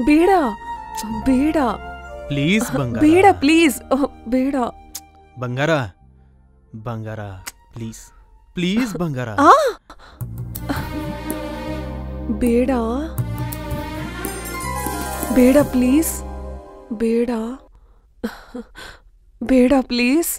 ಬೇಡ ಬೇಡ ಪ್ಲೀಸ್ ಬಂಗಾರ, ಬೇಡ ಪ್ಲೀಸ್ ಬೇಡ ಬಂಗಾರ ಬಂಗಾರ, ಪ್ಲೀಸ್ ಪ್ಲೀಸ್ ಬಂಗಾರ. ಬೇಡ ಬೇಡ ಪ್ಲೀಸ್, ಬೇಡ ಬೇಡ ಪ್ಲೀಸ್.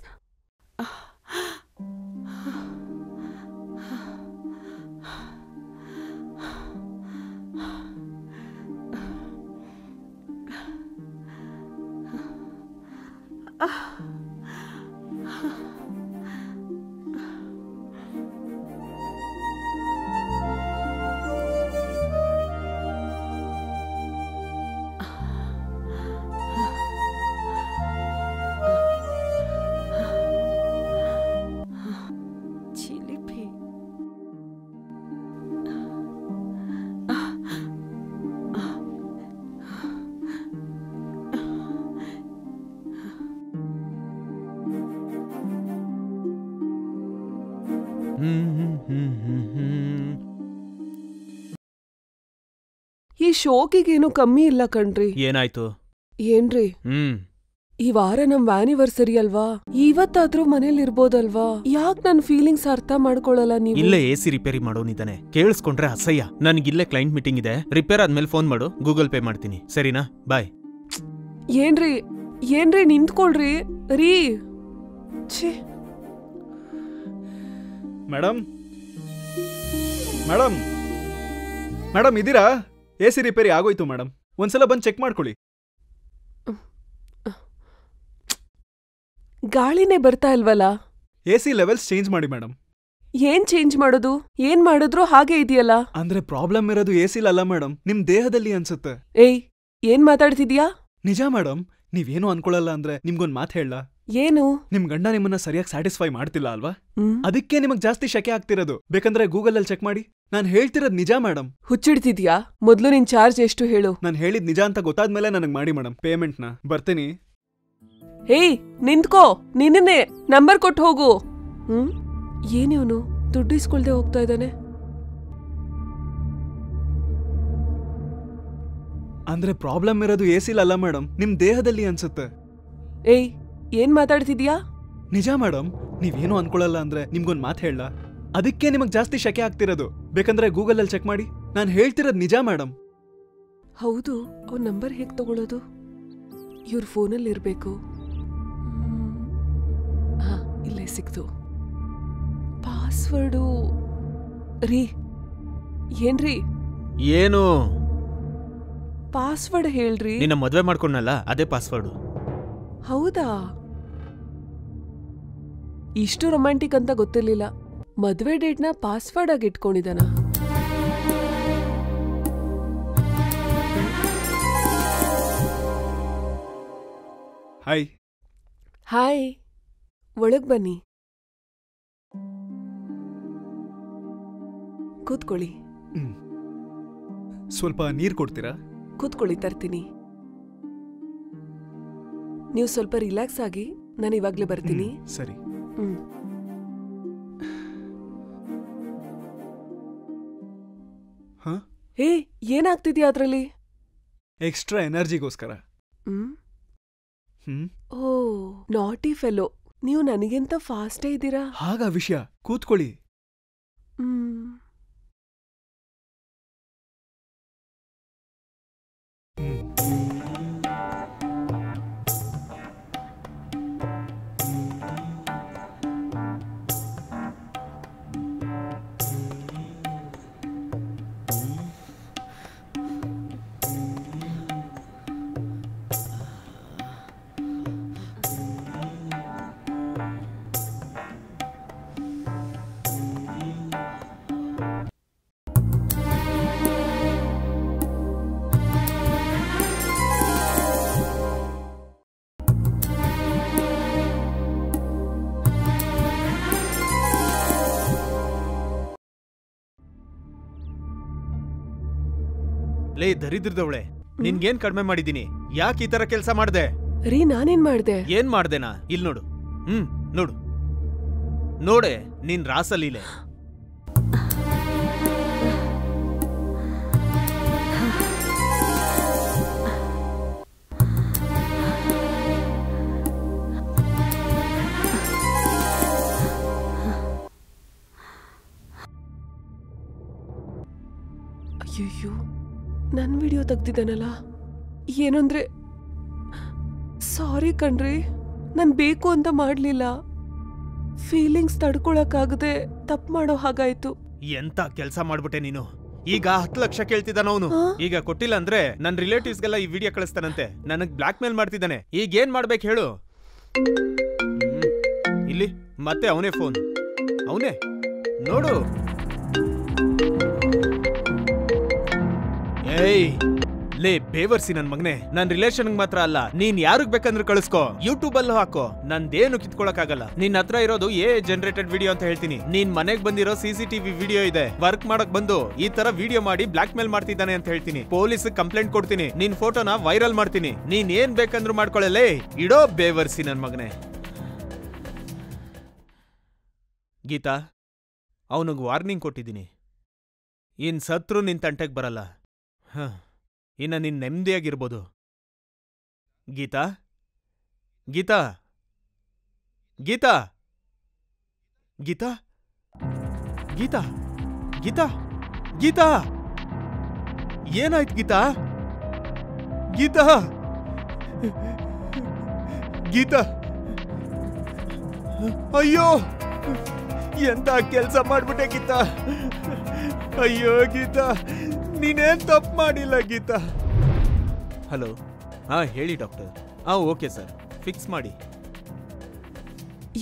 ಈ ಶೋಕಿಗೇನು ಕಮ್ಮಿ ಇಲ್ಲ ಕಣ್ರಿ. ಏನಾಯ್ತು? ಏನ್ರಿ, ಈ ವಾರ ನಮ್ ಆನಿವರ್ಸರಿ ಅಲ್ವಾ, ಇವತ್ತಾದ್ರೂ ಮನೇಲಿ ಇರ್ಬೋದಲ್ವಾ? ಯಾಕ್ ನನ್ ಫೀಲಿಂಗ್ಸ್ ಅರ್ಥ ಮಾಡ್ಕೊಳಲ್ಲ ನೀವು? ಇಲ್ಲೇ AC ರಿಪೇರಿ ಮಾಡೋನಿದ್ದಾನೆ, ಕೇಳಿಸ್ಕೊಂಡ್ರೆ ಅಸಹ್ಯ. ನನ್ಗಿಲ್ಲೇ ಕ್ಲೈಂಟ್ ಮೀಟಿಂಗ್ ಇದೆ, ರಿಪೇರ್ ಆದ್ಮೇಲೆ ಫೋನ್ ಮಾಡು, ಗೂಗಲ್ ಪೇ ಮಾಡ್ತೀನಿ, ಸರಿನಾ? ಬಾಯ್. ಏನ್ರಿ ಏನ್ರಿ ನಿಂತ್ಕೊಳ್ರಿ ರೀ. ಛೇ. ಮೇಡಮ್ ಮೇಡಮ್ ಮೇಡಮ್ ಇದೀರಾ? AC ರಿಪೇರಿ ಆಗೋಯ್ತು ಮೇಡಮ್, ಒಂದ್ಸಲ ಬಂದು ಚೆಕ್ ಮಾಡ್ಕೊಳ್ಳಿ. ಗಾಳಿನೇ ಬರ್ತಾ ಇಲ್ವಲ್ಲ? AC ಲೆವೆಲ್ಸ್ ಚೇಂಜ್ ಮಾಡಿ ಮೇಡಮ್. ಏನ್ ಚೇಂಜ್ ಮಾಡೋದು? ಏನ್ ಮಾಡಿದ್ರು ಹಾಗೆ ಇದೆಯಲ್ಲ. ಅಂದ್ರೆ ಪ್ರಾಬ್ಲಮ್ ಇರೋದು AC ಅಲ್ಲ ಮೇಡಮ್, ನಿಮ್ ದೇಹದಲ್ಲಿ ಅನ್ಸುತ್ತೆ. ಏಯ್, ಏನ್ ಮಾತಾಡ್ತಿದ್ಯಾ? ನಿಜ ಮೇಡಮ್, ನೀವೇನು ಅನ್ಕೊಳಲ್ಲ ಅಂದ್ರೆ ನಿಮ್ಗೊಂದ್ ಮಾತು ಹೇಳ. ಏನು? ನಿಮ್ ಗಂಡ ನಿಮ್ಮನ್ನ ಸರಿಯಾಗಿ ಸ್ಯಾಟಿಸ್ಫೈ ಮಾಡ್ತಿಲ್ಲ ಅಲ್ವಾ? ಅದಕ್ಕೆ ನಿಮಗ್ ಜಾಸ್ತಿ ಶಕೆ ಆಗ್ತಿರೋದು. ಬೇಕಂದ್ರೆ ಗೂಗಲ್ ಅಲ್ಲಿ ಚೆಕ್ ಮಾಡಿ. ನಾನ್ ಹೇಳ್ತಿರೋದ್ ನಿಜ ಮೇಡಮ್. ಹುಚ್ಚಿಡ್ತಿದ್ಯಾ? ಮೊದ್ಲು ನಿನ್ ಚಾರ್ಜ್ ಎಷ್ಟು ಹೇಳು. ನಾನ್ ಹೇಳಿದ್ ನಿಜ ಅಂತ ಗೊತ್ತಾದ್ಮೇಲೆ ನನಗ್ ಮಾಡಿ ಮೇಡಮ್ ಪೇಮೆಂಟ್ನ. ಬರ್ತೀನಿ. ಏಯ್ ನಿಂತ್ಕೋ, ನಿನ್ನೆ ನಂಬರ್ ಕೊಟ್ಟು ಹೋಗು. ಏನಿವನು ದುಡ್ಡು ಇಸ್ಕೊಳ್ದೆ ಹೋಗ್ತಾ ಇದ್ದಾನೆ? ಅಂದ್ರೆ ಪ್ರಾಬ್ಲಮ್ ಇರೋದು AC ಅಲ್ಲ ಮೇಡಮ್, ನಿಮ್ ದೇಹದಲ್ಲಿ ಅನ್ಸುತ್ತೆ. ಏಯ್, ಏನ್ ಮಾತಾಡ್ತಿದ್ಯಾ? ನಿಜ ಮೇಡಮ್, ನೀವೇನು ಅನ್ಕೊಳಲ್ಲ ಅಂದ್ರೆ ನಿಮ್ಗೊಂದ್ ಮಾತು ಹೇಳ. ಅದಕ್ಕೆ ನಿಮಗ್ ಜಾಸ್ತಿ ಶಕೆ ಆಗ್ತಿರೋದು. ಬೇಕಂದ್ರೆ ಗೂಗಲ್ ಅಲ್ಲಿ ಚೆಕ್ ಮಾಡಿ. ನಾನ್ ಹೇಳ್ತಿರೋದ್ ನಿಜ ಮೇಡಮ್. ಹೌದು, ಅವ್ರ ನಂಬರ್ ಹೇಗ್ ತಗೊಳ್ಳೋದು? ಇವ್ರ ಫೋನಲ್ಲಿ ಇರ್ಬೇಕು. ಹಾ, ಇಲ್ಲೇ ಸಿಕ್ತು. ಪಾಸ್ವರ್ಡು ರೀ. ಏನ್ರಿ? ಏನು? ಪಾಸ್ವರ್ಡ್ ಹೇಳ್ರಿ. ನಿನ್ನ ಮದ್ವೆ ಮಾಡ್ಕೊಂಡಲ್ಲ, ಅದೇ ಪಾಸ್ವರ್ಡು. ಹೌದಾ? ಇಷ್ಟು ರೊಮ್ಯಾಂಟಿಕ್ ಅಂತ ಗೊತ್ತಿರ್ಲಿಲ್ಲ. ಮದ್ವೆ ಡೇಟ್ನ ಪಾಸ್ವರ್ಡ್ ಆಗಿ ಇಟ್ಕೊಂಡಿದ್ದಾನ. ಹಾಯ್. ಹಾಯ್, ಒಳಗ್ ಬನ್ನಿ, ಕೂತ್ಕೊಳ್ಳಿ. ಸ್ವಲ್ಪ ನೀರ್ ಕೊಡ್ತೀರಾ? ಕೂತ್ಕೊಳ್ಳಿ, ತರ್ತೀನಿ. ನೀವು ಸ್ವಲ್ಪ ರಿಲ್ಯಾಕ್ಸ್ ಆಗಿ, ನಾನು ಇವಾಗ್ಲೇ ಬರ್ತೀನಿ. ಸರಿ. ಹೇ, ಏನಾಗ್ತಿದ್ಯಾ ಅದ್ರಲ್ಲಿ? ಎಕ್ಸ್ಟ್ರಾ ಎನರ್ಜಿಗೋಸ್ಕರ. ಓ, ನಾಟಿ ಫೆಲೋ. ನೀವು ನನಗಿಂತ ಫಾಸ್ಟೇ ಇದ್ದೀರಾ. ಹಾಗ ವಿಷಯ, ಕೂತ್ಕೊಳ್ಳಿ. ಲೇ ದರಿದ್ರದವಳೆ, ನಿನ್ಗೇನ್ ಕಡಿಮೆ ಮಾಡಿದೀನಿ? ಯಾಕೆ ಈ ತರ ಕೆಲ್ಸ ಮಾಡ್ದೆ? ರೀ, ನಾನೇನ್ ಮಾಡ್ದೆ? ಏನ್ ಮಾಡ್ದೇನಾ? ಇಲ್ ನೋಡು. ನೋಡು ನೋಡೆ ನಿನ್ ರಾಸಲೀಲೆ. ಅಯ್ಯಯ್ಯೋ ನನ್ ವಿಡಿಯೋ ತೆಗ್ದಿದ್ದಾನಲ್ಲ. ಏನಂದ್ರೆ ಸಾರಿ ಕಣ್ರಿ, ನಾನ್ ಬೇಕು ಅಂತ ಮಾಡ್ಲಿಲ್ಲ. ಫೀಲಿಂಗ್ಸ್ ತಡ್ಕೊಳಕ್ಕಾಗದೆ ತಪ್ಪು ಮಾಡೋ ಹಾಗಾಯ್ತು. ಎಂತ ಕೆಲ್ಸ ಮಾಡ್ಬಿಟ್ಟೆ ನೀನು. ಈಗ 10 ಲಕ್ಷ ಕೇಳ್ತಿದ್ದಾನ ಅವನು. ಈಗ ಕೊಟ್ಟಿಲ್ಲ ಅಂದ್ರೆ ನನ್ ರಿಲೇಟಿವ್ಸ್ಗೆಲ್ಲ ಈ ವಿಡಿಯೋ ಕಳಿಸ್ತಾನಂತೆ. ನನಗ್ ಬ್ಲಾಕ್ ಮೇಲ್ ಮಾಡ್ತಿದ್ದಾನೆ. ಈಗ ಏನ್ ಮಾಡ್ಬೇಕು ಹೇಳು. ಇಲ್ಲಿ ಮತ್ತೆ ಅವನೇ ಫೋನ್. ಅವನೇ ನೋಡು. ಏಯ್ ಲೇ ಬೇವರ್ಸಿ ನನ್ ಮಗನೆ, ನನ್ ರಿಲೇಷನ್ ಮಾತ್ರ ಅಲ್ಲ, ನೀನ್ ಯಾರಿಗ್ ಬೇಕಂದ್ರೆ ಕಳಿಸ್ಕೋ. ಯೂಟ್ಯೂಬ್ ಅಲ್ಲೂ ಹಾಕೋ. ನಂದೇನು ಕಿತ್ಕೊಳಕ್ ಆಗಲ್ಲ. ನಿನ್ ಹತ್ರ ಇರೋದು ಜನರೇಟೆಡ್ ವಿಡಿಯೋ ಅಂತ ಹೇಳ್ತೀನಿ. ನೀನ್ ಮನೆಗ್ ಬಂದಿರೋ CCTV ವಿಡಿಯೋ ಇದೆ. ವರ್ಕ್ ಮಾಡಕ್ ಬಂದು ಈ ತರ ವಿಡಿಯೋ ಮಾಡಿ ಬ್ಲಾಕ್ ಮೇಲ್ ಮಾಡ್ತಿದ್ದಾನೆ ಅಂತ ಹೇಳ್ತೀನಿ. ಪೊಲೀಸ್ ಕಂಪ್ಲೇಂಟ್ ಕೊಡ್ತೀನಿ. ನಿನ್ ಫೋಟೋನ ವೈರಲ್ ಮಾಡ್ತೀನಿ. ನೀನ್ ಏನ್ ಬೇಕಂದ್ರು ಮಾಡ್ಕೊಳ್ಳಲೇ. ಇಡೋ ಬೇವರ್ಸಿ ನನ್ ಮಗನೆ. ಗೀತಾ, ಅವನಿಗೆ ವಾರ್ನಿಂಗ್ ಕೊಟ್ಟಿದ್ದೀನಿ. ಇನ್ ಸತ್ರು ನಿನ್ ತಂಟೆಗ್ ಬರಲ್ಲ. ಇನ್ನ ನೀನ್ ನೆಮ್ಮದಿಯಾಗಿರ್ಬೋದು. ಗೀತಾ, ಗೀತಾ, ಗೀತಾ, ಗೀತಾ, ಗೀತಾ, ಗೀತಾ, ಗೀತಾ, ಏನಾಯ್ತು ಗೀತಾ? ಗೀತಾ, ಗೀತಾ, ಅಯ್ಯೋ ಎಂತ ಕೆಲ್ಸ ಮಾಡ್ಬಿಟ್ಟೆ ಗೀತಾ. ಅಯ್ಯೋ ಗೀತಾ, ನೀನೇನ್ ತಪ್ಪು ಮಾಡಿಲ್ಲ ಗೀತಾ. ಹಲೋ, ಹೇಳಿ ಡಾಕ್ಟರ್. ಓಕೆ ಸರ್, ಫಿಕ್ಸ್ ಮಾಡಿ.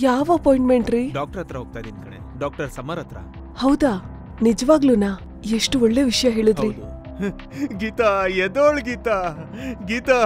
ಯಾವ ಅಪಾಯಿಂಟ್ಮೆಂಟ್ ರೀ? ಡಾಕ್ಟರ್ ಹತ್ರ ಹೋಗ್ತಾ ಇದೀನಿ ಕಣೆ. ಡಾಕ್ಟರ್ ಸಮರ್ ಹತ್ರ. ಹೌದಾ? ನಿಜವಾಗ್ಲೂನಾ? ಎಷ್ಟು ಒಳ್ಳೆ ವಿಷಯ ಹೇಳಿದ್ರಿ. ಗೀತಾ ಎದೋಳ್ ಗೀತಾ, ಗೀತಾ.